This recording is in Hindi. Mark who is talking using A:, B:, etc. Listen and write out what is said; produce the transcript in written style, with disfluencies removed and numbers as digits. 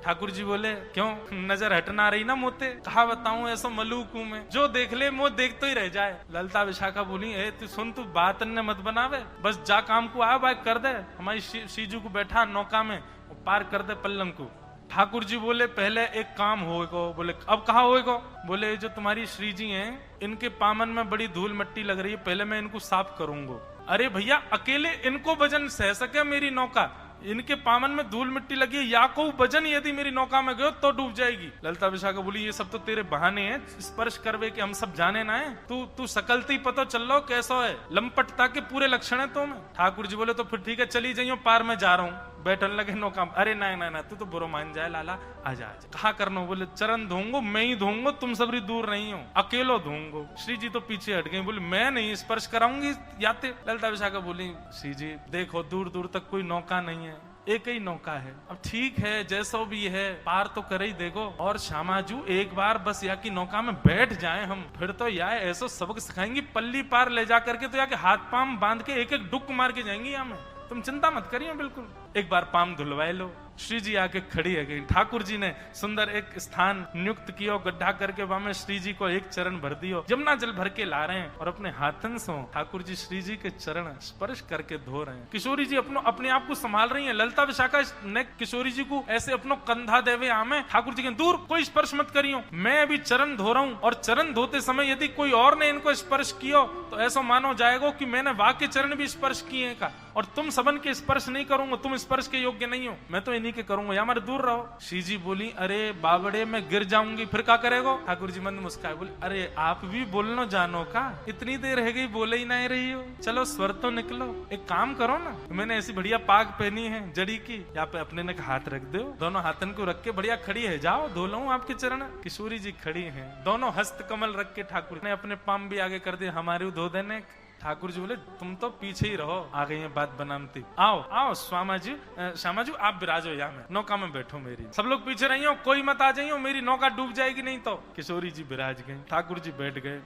A: ठाकुर जी बोले क्यों नजर हटना रही ना मोते? कहा बताऊं ऐसा मलूक हूं मैं, जो देख ले मुंह देखते ही रह जाए। ललता विशाखा बोली ए तू सुन, तू बात अन्य मत बनावे, बस जा काम को आ बाइक कर दे। हमारी सीजू को बैठा नौका में, पार कर दे पल्लम को। ठाकुर जी बोले पहले एक काम होएगा। बोले अब कहा होएगा? बोले जो तुम्हारी श्री जी हैं इनके पामन में बड़ी धूल मिट्टी लग रही है, पहले मैं इनको साफ करूंगा। अरे भैया अकेले इनको वजन सह सके मेरी नौका? इनके पामन में धूल मिट्टी लगी है, या को वजन यदि मेरी नौका में गयो तो डूब जाएगी। ललता विशाखा बोली ये सब तो तेरे बहाने हैं, स्पर्श करवे के हम सब जाने ना है। तू सकलती पता चल लो कैसा है, लंपटता के पूरे लक्षण है तो में। ठाकुर जी बोले तो फिर ठीक है चली जाइयो, पार में जा रहा हूँ। बैठन लगे नौका। अरे ना ना ना, तू तो बुरो मान जाए लाला, आजा आजा। कहा करना? बोले चरण धोऊंगो, मैं ही धोऊंगो, तुम सबरी दूर नहीं हो, अकेलो धोऊंगो। श्री जी तो पीछे हट गई, बोले मैं नहीं स्पर्श कराऊंगी याते। ललता विशाखा बोली श्री जी देखो दूर दूर तक कोई नौका नहीं है, एक ही नौका है। अब ठीक है जैसो भी है, पार तो कर ही देखो। और श्यामाजू एक बार बस या की नौका में बैठ जाएं हम, फिर तो या ऐसा सबक सिखाएंगी, पल्ली पार ले जा करके तो या के हाथ पाम बांध के एक एक डुक मार के जाएंगी यहाँ में। तुम चिंता मत करिए, बिल्कुल एक बार पाम धुलवाए लो। श्री जी आके खड़ी है गई। ठाकुर जी ने सुंदर एक स्थान नियुक्त किया, गड्ढा करके वहां में श्री जी को एक चरण भर दियो। जमुना जल भर के ला रहे हैं और अपने हाथन से ठाकुर जी श्री जी के चरण स्पर्श करके धो रहे हैं। किशोरी जी अपने आप को संभाल रही है। ललता विशाखा ने किशोरी जी को ऐसे अपनो कंधा देवे आमे। ठाकुर जी के दूर कोई स्पर्श मत करियो, मैं अभी चरण धो रहा हूँ। और चरण धोते समय यदि कोई और ने इनको स्पर्श किया तो ऐसा मानो जाएगा कि मैंने वाक्य चरण भी स्पर्श किए का, और तुम सबन के स्पर्श नहीं करूंगा, तुम स्पर्श के योग्य नहीं हो, मैं तो इन्हीं के करूंगा, या हमारे दूर रहो। श्री जी बोली अरे बाबड़े मैं गिर जाऊंगी फिर क्या करेगा? ठाकुर जी मंद मुस्काए बोले अरे आप भी बोलना जानो का, इतनी देर रह गई बोले ही नहीं रही हो, चलो स्वर तो निकलो। एक काम करो ना, मैंने ऐसी बढ़िया पाग पहनी है जड़ी की, यहाँ पे अपने ने हाथ रख दो, दोनों हाथन को रख के बढ़िया खड़ी है, जाओ धो लो आपके चरण। किशोरी जी खड़ी है, दोनों हस्त कमल रख के ठाकुर ने अपने पाम भी आगे कर दिए, हमारे धो देने। ठाकुर जी बोले तुम तो पीछे ही रहो, आ गई है बात बनामती। आओ आओ श्यामा जी आप विराजो यहाँ में, नौका में बैठो मेरी। सब लोग पीछे रहियो, कोई मत आ जाइयो, मेरी नौका डूब जाएगी नहीं तो। किशोरी जी विराज गए, ठाकुर जी बैठ गए।